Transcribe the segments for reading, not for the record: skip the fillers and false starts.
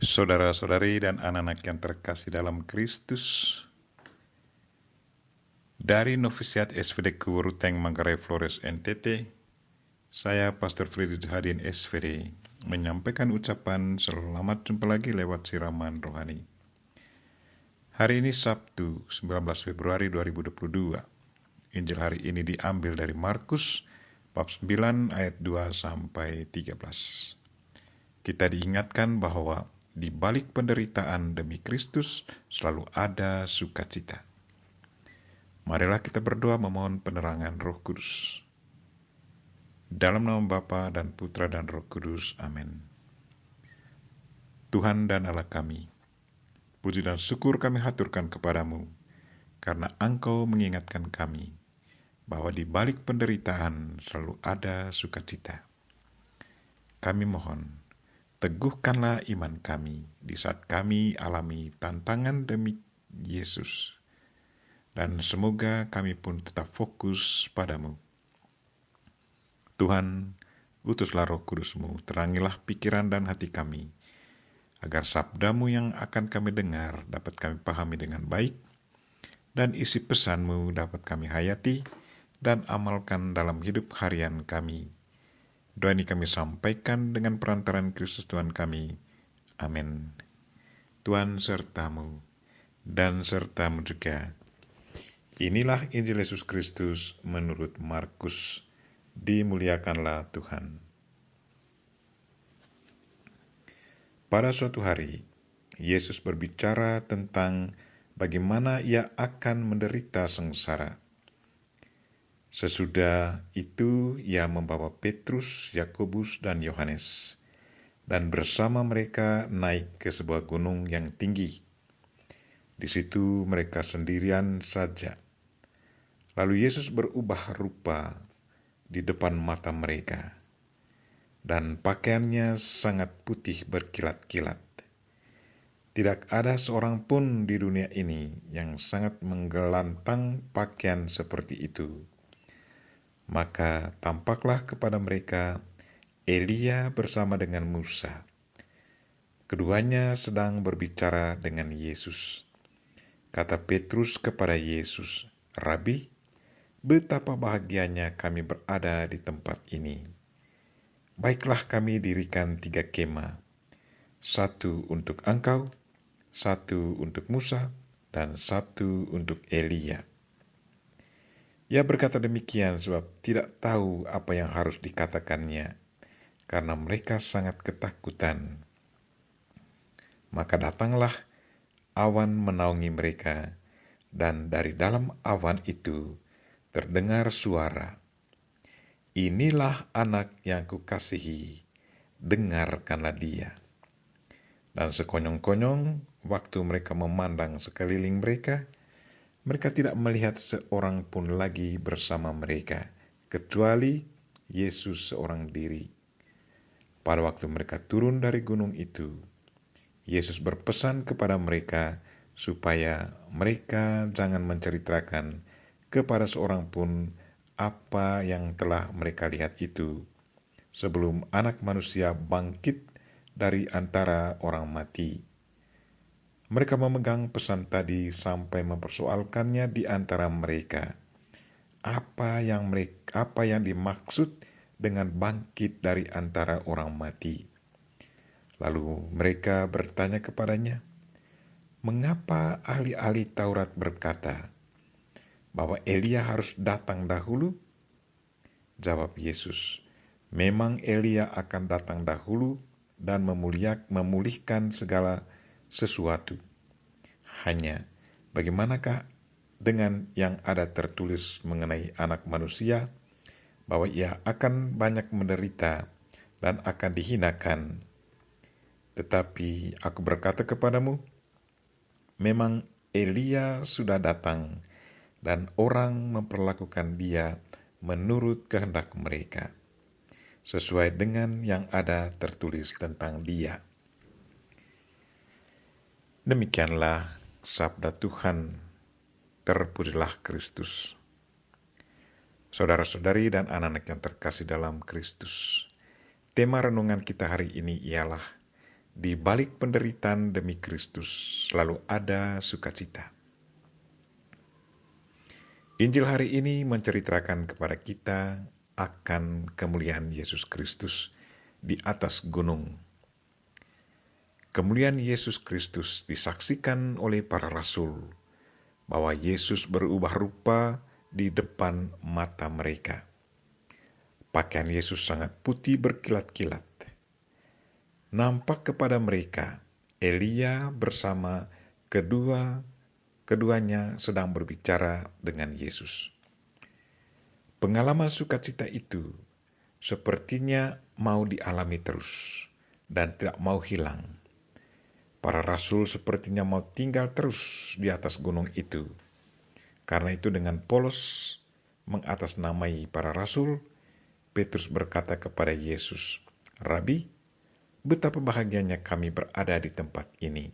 Saudara-saudari dan anak-anak yang terkasih dalam Kristus, dari Novisiat SVD Kuwuruteng Manggarai Flores NTT, saya Pastor Freddy Zahadin SVD menyampaikan ucapan selamat jumpa lagi lewat siraman rohani. Hari ini Sabtu 19 Februari 2022. Injil hari ini diambil dari Markus bab 9 ayat 2 sampai 13. Kita diingatkan bahwa di balik penderitaan demi Kristus selalu ada sukacita. Marilah kita berdoa memohon penerangan Roh Kudus. Dalam nama Bapa dan Putra dan Roh Kudus. Amin. Tuhan dan Allah kami, puji dan syukur kami haturkan kepadamu, karena Engkau mengingatkan kami bahwa di balik penderitaan selalu ada sukacita. Kami mohon, teguhkanlah iman kami di saat kami alami tantangan demi Yesus. Dan semoga kami pun tetap fokus padamu. Tuhan, utuslah Roh Kudus-Mu, terangilah pikiran dan hati kami, agar sabda-Mu yang akan kami dengar dapat kami pahami dengan baik, dan isi pesan-Mu dapat kami hayati dan amalkan dalam hidup harian kami. Doa ini kami sampaikan dengan perantaran Kristus Tuhan kami. Amin. Tuhan sertamu, dan sertamu juga. Inilah Injil Yesus Kristus menurut Markus. Dimuliakanlah Tuhan. Pada suatu hari, Yesus berbicara tentang bagaimana ia akan menderita sengsara. Sesudah itu, ia membawa Petrus, Yakobus, dan Yohanes, dan bersama mereka naik ke sebuah gunung yang tinggi. Di situ mereka sendirian saja. Lalu Yesus berubah rupa di depan mata mereka, dan pakaiannya sangat putih berkilat-kilat. Tidak ada seorang pun di dunia ini yang sangat menggelantang pakaian seperti itu. Maka tampaklah kepada mereka Elia bersama dengan Musa. Keduanya sedang berbicara dengan Yesus. Kata Petrus kepada Yesus, "Rabi, betapa bahagianya kami berada di tempat ini. Baiklah kami dirikan 3 kemah, 1 untuk Engkau, 1 untuk Musa, dan 1 untuk Elia." Ia berkata demikian sebab tidak tahu apa yang harus dikatakannya, karena mereka sangat ketakutan. Maka datanglah awan menaungi mereka, dan dari dalam awan itu terdengar suara, "Inilah anak yang kukasihi, dengarkanlah dia." Dan sekonyong-konyong waktu mereka memandang sekeliling mereka, mereka tidak melihat seorang pun lagi bersama mereka, kecuali Yesus seorang diri. Pada waktu mereka turun dari gunung itu, Yesus berpesan kepada mereka supaya mereka jangan menceritakan kepada seorang pun apa yang telah mereka lihat itu, sebelum Anak Manusia bangkit dari antara orang mati. Mereka memegang pesan tadi sampai mempersoalkannya di antara mereka. Apa yang dimaksud dengan bangkit dari antara orang mati? Lalu mereka bertanya kepadanya, "Mengapa ahli-ahli Taurat berkata bahwa Elia harus datang dahulu?" Jawab Yesus, "Memang Elia akan datang dahulu dan memulihkan segala sesuatu. Hanya bagaimanakah dengan yang ada tertulis mengenai Anak Manusia, bahwa ia akan banyak menderita dan akan dihinakan. Tetapi aku berkata kepadamu, memang Elia sudah datang, dan orang memperlakukan dia menurut kehendak mereka, sesuai dengan yang ada tertulis tentang dia." Demikianlah sabda Tuhan. Terpujilah Kristus. Saudara-saudari dan anak-anak yang terkasih dalam Kristus, tema renungan kita hari ini ialah Di balik penderitaan demi Kristus selalu ada sukacita. Injil hari ini menceritakan kepada kita akan kemuliaan Yesus Kristus di atas gunung. Kemuliaan Yesus Kristus disaksikan oleh para rasul bahwa Yesus berubah rupa di depan mata mereka. Pakaian Yesus sangat putih berkilat-kilat. Nampak kepada mereka Elia bersama keduanya sedang berbicara dengan Yesus. Pengalaman sukacita itu sepertinya mau dialami terus dan tidak mau hilang. Para rasul sepertinya mau tinggal terus di atas gunung itu. Karena itu dengan polos mengatasnamai para rasul, Petrus berkata kepada Yesus, "Rabi, betapa bahagianya kami berada di tempat ini.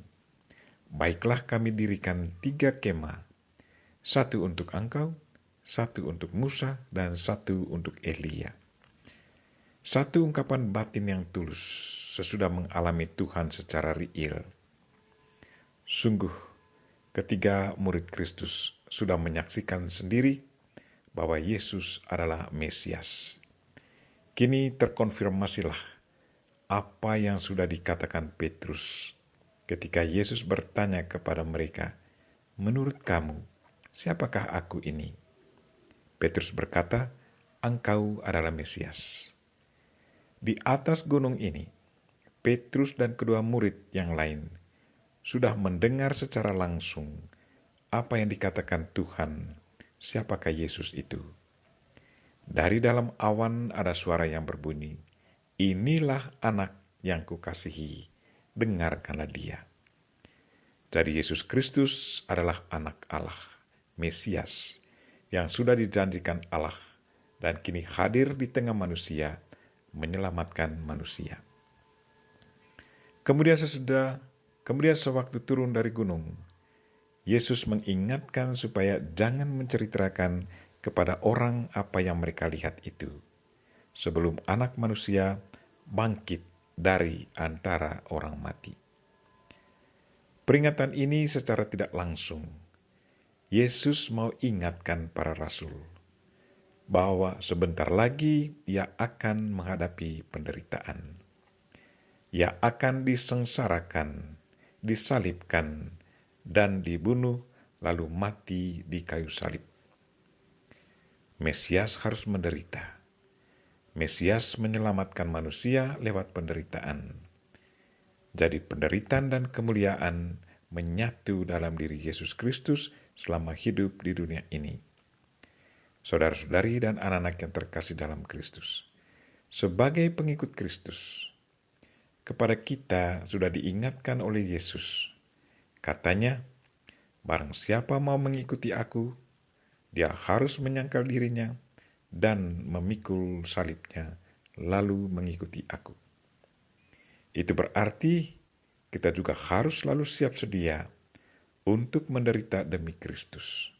Baiklah kami dirikan 3 kemah, 1 untuk engkau, 1 untuk Musa, dan 1 untuk Elia." Satu ungkapan batin yang tulus sesudah mengalami Tuhan secara real. Sungguh, ketiga murid Kristus sudah menyaksikan sendiri bahwa Yesus adalah Mesias. Kini terkonfirmasilah apa yang sudah dikatakan Petrus ketika Yesus bertanya kepada mereka, "Menurut kamu, siapakah aku ini?" Petrus berkata, "Engkau adalah Mesias." Di atas gunung ini, Petrus dan kedua murid yang lain sudah mendengar secara langsung apa yang dikatakan Tuhan, siapakah Yesus itu. Dari dalam awan ada suara yang berbunyi, "Inilah anak yang kukasihi, dengarkanlah dia." Jadi Yesus Kristus adalah anak Allah, Mesias, yang sudah dijanjikan Allah dan kini hadir di tengah manusia, menyelamatkan manusia. Kemudian sewaktu turun dari gunung, Yesus mengingatkan supaya jangan menceritakan kepada orang apa yang mereka lihat itu, sebelum anak manusia bangkit dari antara orang mati. Peringatan ini secara tidak langsung, Yesus mau ingatkan para rasul bahwa sebentar lagi ia akan menghadapi penderitaan. Ia akan disengsarakan, disalibkan, dan dibunuh lalu mati di kayu salib. Mesias harus menderita. Mesias menyelamatkan manusia lewat penderitaan. Jadi penderitaan dan kemuliaan menyatu dalam diri Yesus Kristus selama hidup di dunia ini. Saudara-saudari dan anak-anak yang terkasih dalam Kristus, sebagai pengikut Kristus, kepada kita sudah diingatkan oleh Yesus. Katanya, "Barang siapa mau mengikuti aku, dia harus menyangkal dirinya dan memikul salibnya, lalu mengikuti aku." Itu berarti kita juga harus selalu siap sedia untuk menderita demi Kristus.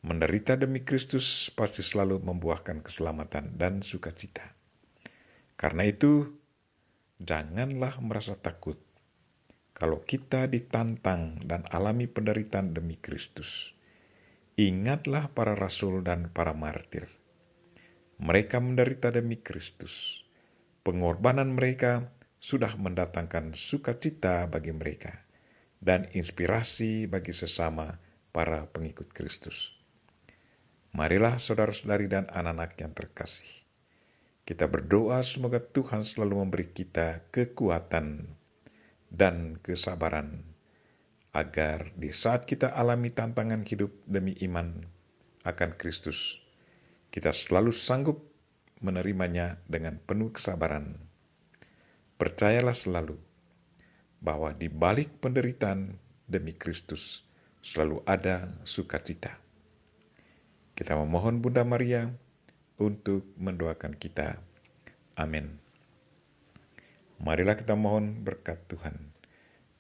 Menderita demi Kristus pasti selalu membuahkan keselamatan dan sukacita. Karena itu, janganlah merasa takut kalau kita ditantang dan alami penderitaan demi Kristus. Ingatlah para rasul dan para martir. Mereka menderita demi Kristus. Pengorbanan mereka sudah mendatangkan sukacita bagi mereka dan inspirasi bagi sesama para pengikut Kristus. Marilah saudara-saudari dan anak-anak yang terkasih, kita berdoa semoga Tuhan selalu memberi kita kekuatan dan kesabaran, agar di saat kita alami tantangan hidup demi iman akan Kristus, kita selalu sanggup menerimanya dengan penuh kesabaran. Percayalah selalu bahwa di balik penderitaan demi Kristus selalu ada sukacita. Kita memohon Bunda Maria untuk mendoakan kita. Amin. Marilah kita mohon berkat Tuhan.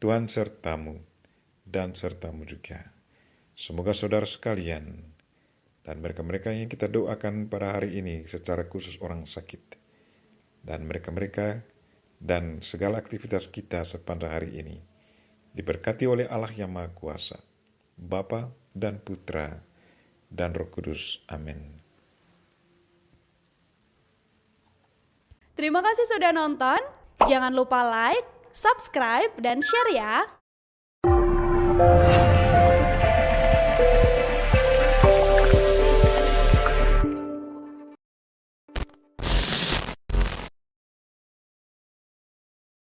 Tuhan sertamu dan sertamu juga. Semoga saudara sekalian dan mereka-mereka yang kita doakan pada hari ini secara khusus orang sakit dan mereka-mereka dan segala aktivitas kita sepanjang hari ini diberkati oleh Allah yang Maha Kuasa, Bapa dan Putra dan Roh Kudus. Amin. Terima kasih sudah nonton. Jangan lupa like, subscribe, dan share ya.